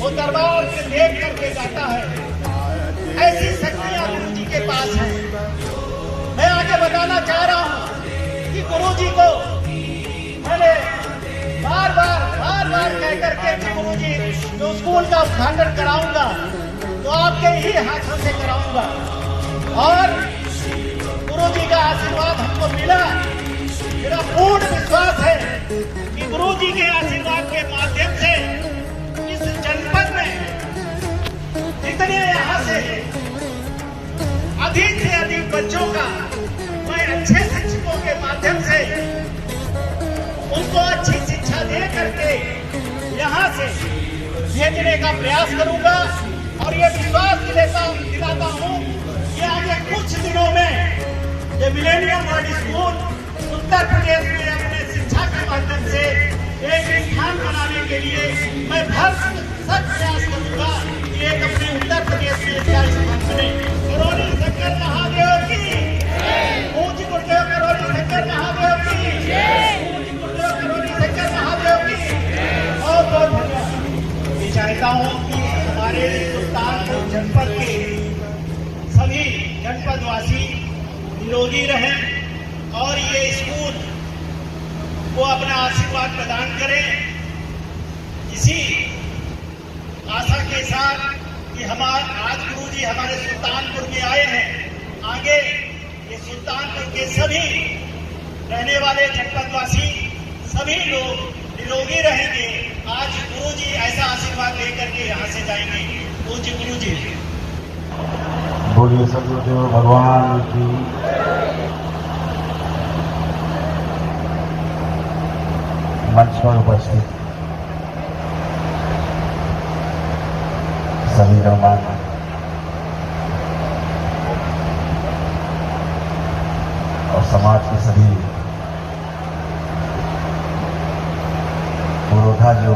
वो दरबार से देख करके जाता है। ऐसी शक्तियां गुरु जी के पास हैं। मैं आगे बताना चाह रहा हूं कि गुरु जी को मैंने बार बार कह करके कि गुरु जी जो स्कूल का उद्घाटन कराऊंगा तो आपके ही हाथों से कराऊंगा, और गुरु जी का आशीर्वाद हमको मिला। मेरा पूर्ण विश्वास है कि गुरु जी के आशीर्वाद के माध्यम से इस जनपद में जितने यहाँ से अधिक बच्चों का मैं अच्छे शिक्षकों के माध्यम से उनको अच्छी शिक्षा दे करके यहाँ से भेजने का प्रयास करूंगा। और ये विश्वास दिलाता हूँ कि आगे कुछ दिनों में ये millennium world school Uttar Pradesh में अपने शिक्षा के माध्यम से एक स्थान बनाने के लिए मैं भरसक प्रयास करूंगा कि एक अपने उत्तर प्रदेश में इसका स्थान बने। करोड़ी शंकर महादेव की, ऊंची गुरुदेव करोड़ी शंकर महादेव की, ऊंची गुरुदेव करोड़ी शंकर महादेव की। बहुत बहुत धन्यवाद। मैं चाहता हूँ कि हमारे सुल्तानपुर जनपद के सभी जनपदवासी निरोगी रहें और ये स्कूल को अपना आशीर्वाद प्रदान करें। इसी आशा के साथ कि आज गुरु जी हमारे सुल्तानपुर में आए हैं, आगे ये सुल्तानपुर के सभी रहने वाले जनपदवासी सभी लोग निरोगी रहेंगे। आज गुरु जी ऐसा आशीर्वाद लेकर के यहाँ से जाएंगे। पूज्य गुरु जी बोलिए सदगुरुदेव भगवान की। मंच पर उपस्थित सभी गणमान्य और समाज के सभी पुरोधा जो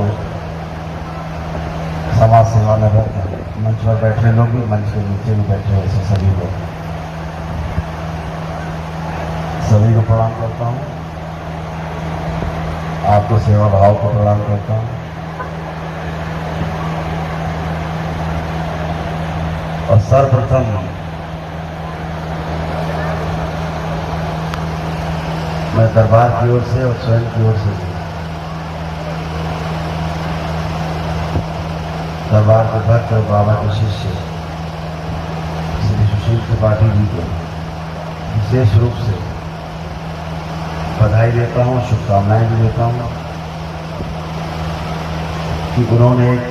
समाज सेवा में रहते हैं, मंच पर बैठे लोग भी, मंच के नीचे भी बैठे ऐसे सभी लोग, सभी को प्रणाम करता हूँ। आपको सेवा भाव को प्रणाम करता हूँ। और सर्वप्रथम मैं दरबार की ओर से और स्वयं की ओर से दरबार के भक्त और बाबा के शिष्य श्री सुशील त्रिपाठी जी को विशेष रूप से बधाई देता हूँ, शुभकामनाएं भी देता हूँ कि उन्होंने एक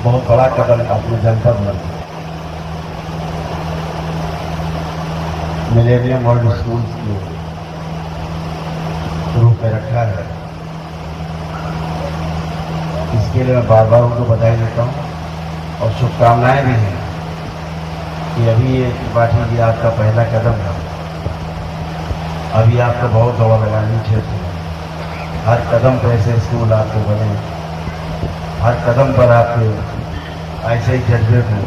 बहुत बड़ा कदम अपने जनपद में मिलेनियम वर्ल्ड स्कूल के रूप में रखा है। इसके लिए मैं बार बार उनको बधाई देता हूँ और शुभकामनाएं भी हैं कि अभी ये त्रिपाठी जी आपका पहला कदम है। अभी आपको बहुत दौड़ लगानी क्षेत्र है। हर कदम पर ऐसे स्कूल आपको बने, हर कदम पर आपके ऐसे ही जज्बे को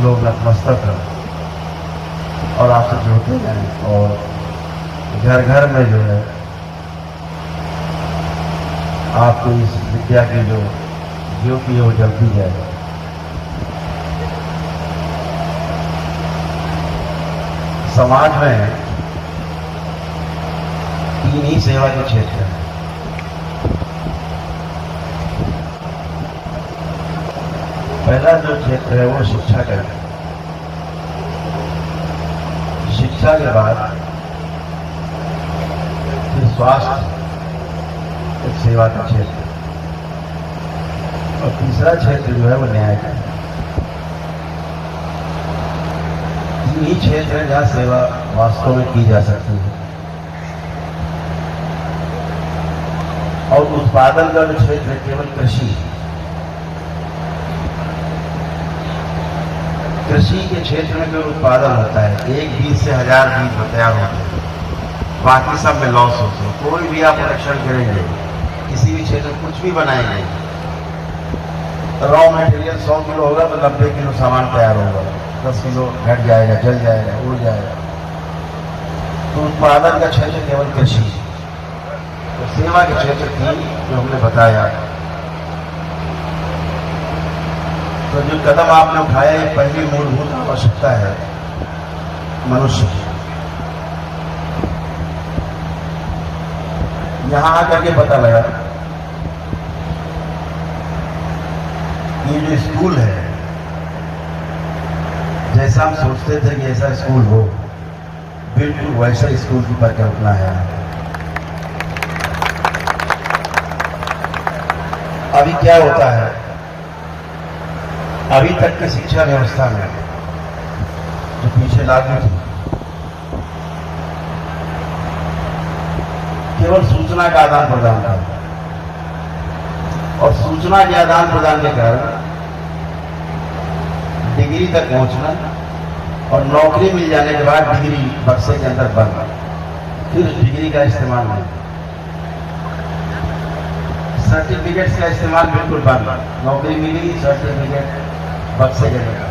लोग नतमस्तक हैं और आपसे जुड़ते हैं और घर घर में जो है आपको इस विद्या की जो ज्योति है वो जलती जाए। समाज में तीन ही सेवा के क्षेत्र हैं। पहला जो क्षेत्र है वो शिक्षा का है। शिक्षा के बाद फिर स्वास्थ्य एक सेवा का क्षेत्र, और तीसरा क्षेत्र जो है वो न्याय का है। यही क्षेत्र है जहाँ सेवा वास्तव में की जा सकती है। और उत्पादन का जो क्षेत्र है केवल कृषि, कृषि के क्षेत्र में जो उत्पादन होता है, एक बीज से 1000 बीज तैयार होते हैं, बाकी सब में लॉस होते हैं। कोई भी आप प्रोडक्शन करेंगे, किसी भी क्षेत्र में कुछ भी बनाएंगे, रॉ मटेरियल 100 किलो होगा तो 90 किलो सामान तैयार होगा, 10 किलो घट जाएगा, जल जाएगा, उड़ जाएगा। तो उत्पादन का क्षेत्र केवल कृषि। तो सेवा के क्षेत्र थी जो हमने बताया। तो जो कदम आपने उठाया ये पहली मूलभूत आवश्यकता है मनुष्य की। यहां आकर के पता लगा ये जो स्कूल है, जैसा हम सोचते थे कि ऐसा स्कूल हो, बिल्कुल वैसा स्कूल की परिकल्पना है। अभी क्या होता है, अभी तक की शिक्षा व्यवस्था में जो पीछे लागू थी, केवल सूचना का आदान प्रदान था, और सूचना के आदान प्रदान के कारण डिग्री तक पहुंचना और नौकरी मिल जाने के बाद डिग्री बक्से के अंदर बंद, फिर उस डिग्री का इस्तेमाल नहीं, सर्टिफिकेट्स का इस्तेमाल बिल्कुल बंद। नौकरी मिली, सर्टिफिकेट बक्से के अंदर।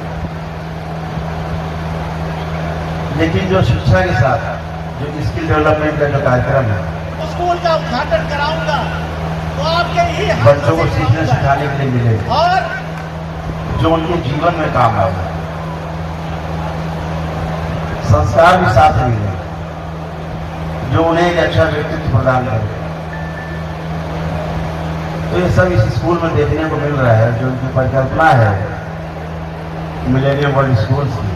लेकिन जो शिक्षा के साथ जो स्किल डेवलपमेंट का जो कार्यक्रम है, स्कूल का उद्घाटन कराऊंगा तो आपके ही बच्चों को सीखने सिखाने के लिए मिले और जो उनके जीवन में काम आए, संस्कार भी साथ मिले जो उन्हें एक अच्छा व्यक्तित्व प्रदान करे। तो ये सब इस स्कूल में देखने को मिल रहा है। जो उनकी परिकल्पना है मिलेनियम वर्ल्ड स्कूल्स की,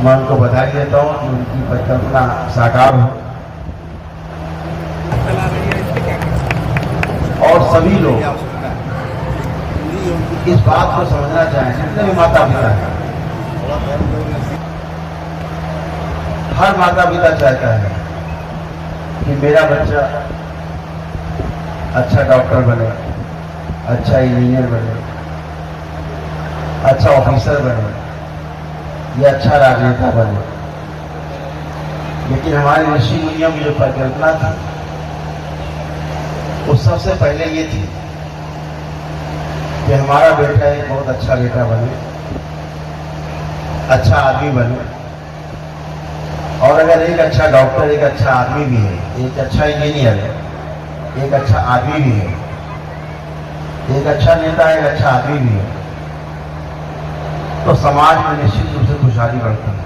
मैं उनको बधाई देता हूँ कि उनकी परिकल्पना साकार हो और सभी लोग इस बात को समझना चाहें, जितने भी माता पिता हैं। हर माता पिता चाहता है कि मेरा बच्चा अच्छा डॉक्टर बने, अच्छा इंजीनियर बने, अच्छा ऑफिसर बने या अच्छा राजनेता बने। लेकिन हमारे ऋषि मुनियों की जो परिकल्पना थी वो सबसे पहले ये थी कि हमारा बेटा एक बहुत अच्छा बेटा बने, अच्छा आदमी बने, और अगर एक अच्छा डॉक्टर, एक अच्छा आदमी भी है, एक अच्छा इंजीनियर है, एक अच्छा आदमी भी है, एक अच्छा नेता, एक अच्छा आदमी भी है, तो समाज में निश्चित रूप से खुशहाली बढ़ती है।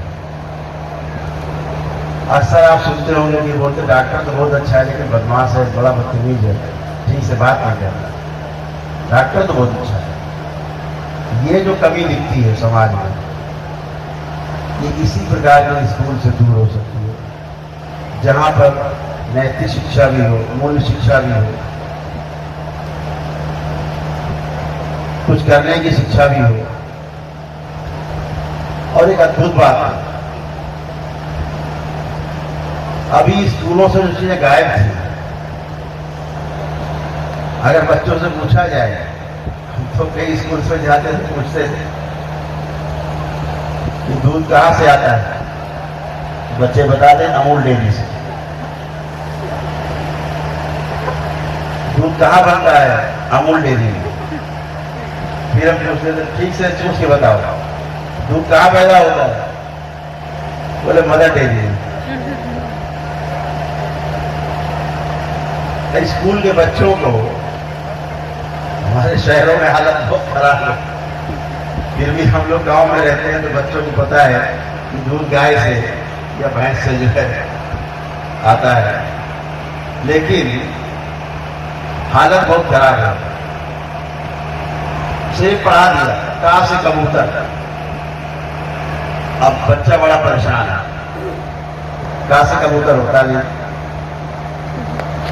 अक्सर आप सुनते होंगे कि बोलते डॉक्टर तो बहुत अच्छा है लेकिन बदमाश है, बड़ा बदतमीज है, ठीक से बात नहीं करता। डॉक्टर तो बहुत अच्छा है। ये जो कमी दिखती है समाज में, ये इसी प्रकार के स्कूल से दूर हो सकती है जहां पर नैतिक शिक्षा भी हो, मूल्य शिक्षा भी हो, कुछ करने की शिक्षा भी हो। और एक अद्भुत बात है, अभी स्कूलों से जो चीजें गायब थी, अगर बच्चों से पूछा जाए तो कई स्कूल से जाते थे, पूछते थे कि दूध कहां से आता है, बच्चे बता दें अमूल डेयरी से। दूध कहां बनता है, अमूल डेयरी में। फिर हम पूछते थे ठीक से पूछ के बताओ दूध कहां पैदा होता है, बोले मदर डेयरी में। स्कूल के बच्चों को हमारे शहरों में हालत बहुत खराब है, फिर भी हम लोग गांव में रहते हैं तो बच्चों को पता है कि दूध गाय से या भैंस से जो है आता है, लेकिन हालत बहुत खराब है। सिर्फ पढ़ा दिया कहां से कबूतर, अब बच्चा बड़ा परेशान है, कहां से कबूतर होता नहीं,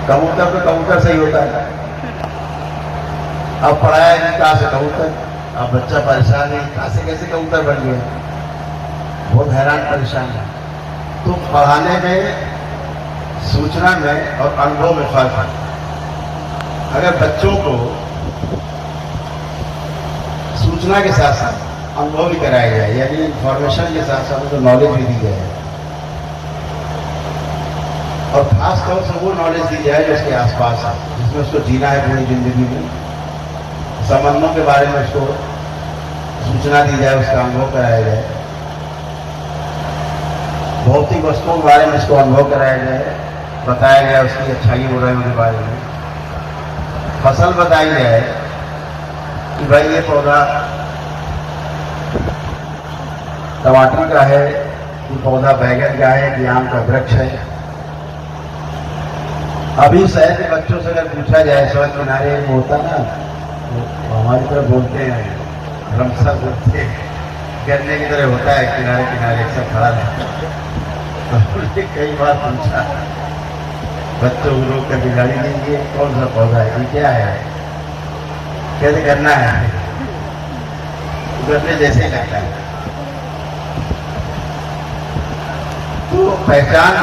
कबूतर तो कबूतर से ही होता है। अब पढ़ाया नहीं कहां से कबूतर, अब बच्चा परेशान है कहां से कैसे कबूतर बन गया, बहुत हैरान परेशान है। तो पढ़ाने में, सूचना में और अनुभव में फर्क है। अगर बच्चों को सूचना के साथ साथ अनुभव भी कराया जाए, यानी इंफॉर्मेशन के साथ साथ उनको नॉलेज भी दी जाए, और खास तौर से वो नॉलेज दी जाए जो उसके आसपास है, जिसमें उसको जीना है पूरी जिंदगी में, संबंधों के बारे में उसको सूचना दी जाए, उसका अनुभव कराया जाए, भौतिक वस्तुओं के बारे में उसको अनुभव कराया जाए, बताया गया उसकी अच्छाई बुराइयों के बारे में। फसल बताई जाए कि भाई ये पौधा टमाटर का है, ये पौधा बैगन का है, कि आम का वृक्ष है। अभी शहर के बच्चों से अगर पूछा जाए, सड़क किनारे होता ना, तो हमारी तरफ बोलते हैं रमसर बोलते गन्ने की तरह होता है, किनारे किनारे एक सब खड़ा रहता है। कई बार पूछा बच्चों को रोक कर बिगाड़ी नहीं, ये कौन सा पौधा है, ये क्या है, कैसे करना है, गन्ने जैसे लगता है। तो पहचान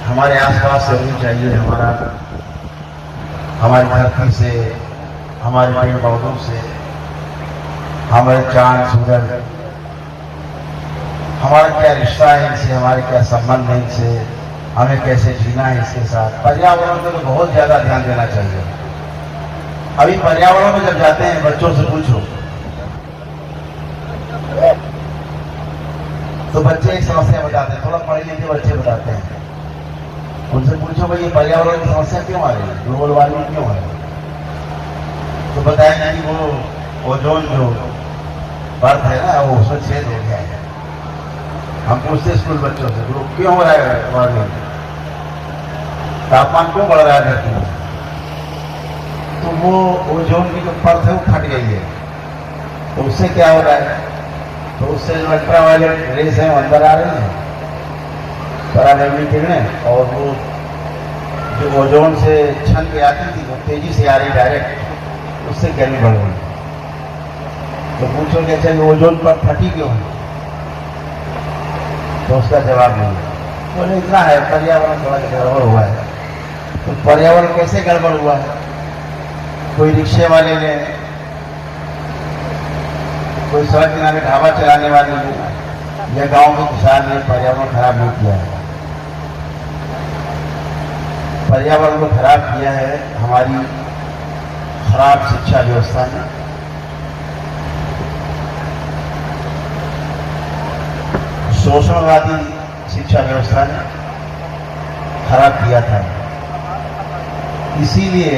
हमारे आसपास से होनी चाहिए, हमारी धरती से, हमारे पेड़ पौधों से, हमारे चांद सूरज, हमारा क्या रिश्ता है इनसे, हमारे क्या संबंध है इनसे, हमें कैसे जीना है इसके साथ। पर्यावरण पे तो बहुत ज्यादा ध्यान देना चाहिए। अभी पर्यावरण में जब जाते हैं, बच्चों से पूछो तो बच्चे एक समस्या बताते हैं, थोड़ा पढ़े लिखे बच्चे बताते हैं। उनसे पूछो भाई ये पर्यावरण की समस्या क्यों आ रही है, ग्लोबल वार्मिंग क्यों है, तो बताएंगे कि वो ओजोन जो परत है ना, वो उसमें छेद हो गया है। हम पूछते स्कूल बच्चों से क्यों हो रहा है वार्मिंग, तापमान क्यों बढ़ रहा है धरती में, तो वो ओजोन की जो परत है वो फट गई है। तो उससे क्या हो रहा है, तो उससे जो अल्ट्रावायलेट रेस है वो अंदर आ रही है, पराबैंगनी किरणें, और वो जो ओजोन से छन के आती थी वो तेजी से आ रही डायरेक्ट, उससे गर्मी बढ़ रही। तो पूछो कि अच्छा ओजोन पर फटी क्यों है, तो उसका जवाब नहीं है। बोले इतना है पर्यावरण थोड़ा गड़बड़ हुआ है। तो पर्यावरण कैसे गड़बड़ हुआ है, कोई रिक्शे वाले ने, कोई सड़क किनारे ढाबा चलाने वाले ने, या गांव के किसान ने पर्यावरण खराब नहीं किया है। पर्यावरण को खराब किया है हमारी खराब शिक्षा व्यवस्था ने। शोषणवादी शिक्षा व्यवस्था ने खराब किया था। इसीलिए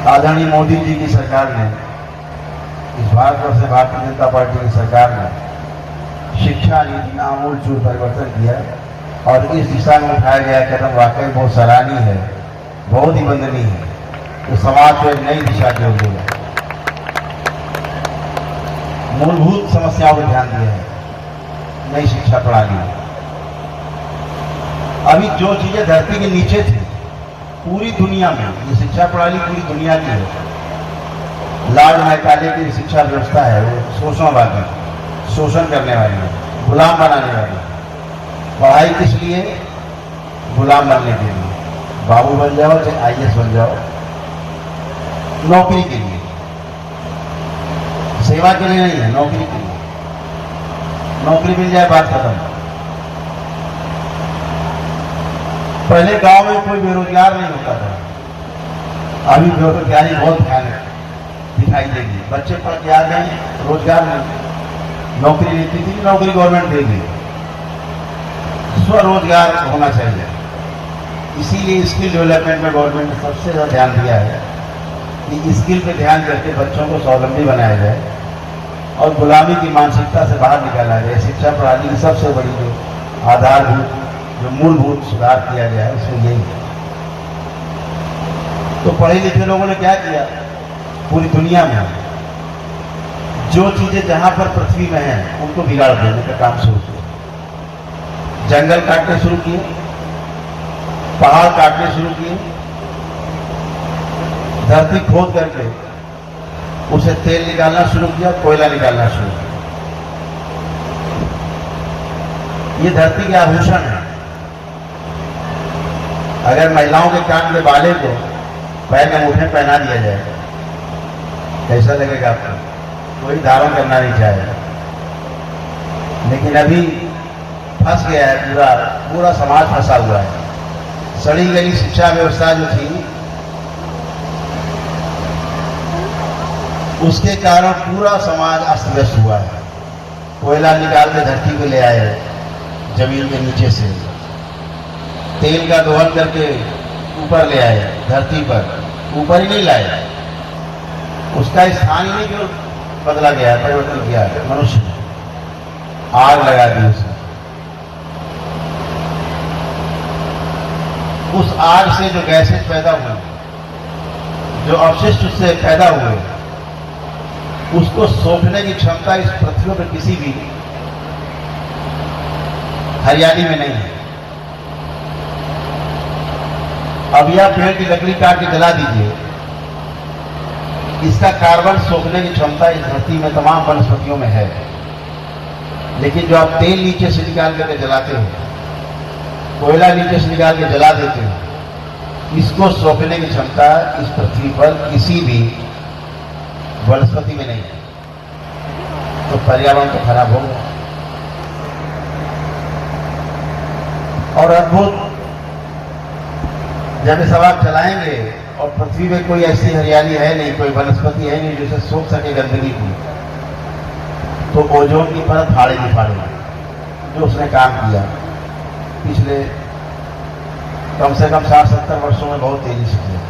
आदरणीय मोदी जी की सरकार ने, इस भारतवर्ष से भारतीय जनता पार्टी की सरकार ने शिक्षा नीति में आमूलचूल परिवर्तन किया, और इस दिशा में उठाया गया कदम वाकई बहुत सराहनीय है, बहुत ही वंदनीय है। तो समाज को एक नई दिशा की ओर है, मूलभूत समस्याओं पर ध्यान दिया है, नई शिक्षा प्रणाली। अभी जो चीजें धरती के नीचे थी पूरी दुनिया में, ये शिक्षा प्रणाली पूरी दुनिया की है। लॉर्ड मैकाले की शिक्षा व्यवस्था है वो शोषणवादी, शोषण करने वाली है, गुलाम बनाने वाली। पढ़ाई किस लिए, गुलाम बनने के लिए, बाबू बन जाओ चाहे IAS बन जाओ, नौकरी के लिए, सेवा के लिए नहीं है, नौकरी के लिए। नौकरी मिल जाए बात खत्म। पहले गांव में कोई बेरोजगार नहीं होता था, अभी बेरोजगारी बहुत भयानक दिखाई देगी। बच्चे पढ़ के आ गए, रोजगार नहीं, नौकरी लेती थी, नौकरी गवर्नमेंट देगी। स्वरोजगार होना चाहिए, इसीलिए स्किल डेवलपमेंट में गवर्नमेंट ने सबसे ज्यादा ध्यान दिया है कि स्किल पे ध्यान करके बच्चों को स्वावलंबी बनाया जाए और गुलामी की मानसिकता से बाहर निकाला जाए। शिक्षा प्रणाली की सबसे बड़ी जो आधारभूत, जो मूलभूत सुधार किया गया है उसमें यही है। तो पढ़े लिखे लोगों ने क्या किया, पूरी दुनिया में जो चीजें जहां पर पृथ्वी में हैं उनको बिगाड़ देने का काम शुरू किया। जंगल काटने शुरू किए, पहाड़ काटने शुरू किए, धरती खोद करके उसे तेल निकालना शुरू किया, कोयला निकालना शुरू किया। ये धरती के आभूषण है। अगर महिलाओं के कान के बाले को पैर में मुठे पहना दिया जाए कैसा लगेगा आपको, कोई धारण करना नहीं चाहेगा। लेकिन अभी फंस गया है, पूरा समाज फंसा हुआ है। सड़ी गई शिक्षा व्यवस्था जो थी उसके कारण पूरा समाज अस्त व्यस्त हुआ है। कोयला निकाल के धरती को ले आए जमीन के नीचे से, तेल का दोहन करके ऊपर ले आए, धरती पर ऊपर ही नहीं लाए, उसका स्थान ही नहीं जो बदला गया है, परिवर्तन किया है मनुष्य ने, आग लगा दी उसने। उस आग से जो गैसेज पैदा हुए, जो अवशिष्ट उससे पैदा हुए, उसको सोखने की क्षमता इस पृथ्वी पर किसी भी हरियाली में नहीं है। अब यह पेड़ की लकड़ी काट के जला दीजिए, इसका कार्बन सोखने की क्षमता इस धरती में तमाम वनस्पतियों में है, लेकिन जो आप तेल नीचे से निकाल करके जलाते हो, कोयला नीचे से निकाल के जला देते हो, इसको सोखने की क्षमता इस पृथ्वी पर किसी भी वनस्पति में नहीं है। तो पर्यावरण तो खराब हो गया। और अद्भुत जब ये सब आप चलाएंगे और पृथ्वी में कोई ऐसी हरियाली है नहीं, कोई वनस्पति है नहीं जिसे सोख सके गंदगी को, तो ओजोन की परत फाड़े नहीं फाड़ेगी। जो उसने काम किया पिछले कम से कम 60-70 वर्षों में बहुत तेजी से किया।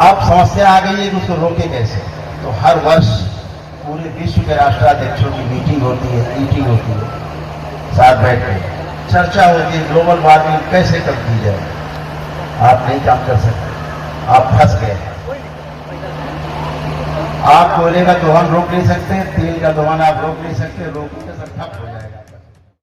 अब समस्या आ गई है कि उसको रोके कैसे। तो हर वर्ष पूरे विश्व के राष्ट्राध्यक्षों की मीटिंग होती है, मीटिंग होती है, साथ बैठ के चर्चा होती है, ग्लोबल वार्मिंग कैसे कम की जाए। आप नहीं काम कर सकते, आप फंस गए। आप कोयले का दोहन रोक नहीं सकते, तेल का दोहन आप रोक नहीं सकते, रोकोगे सब ठप हो जाए।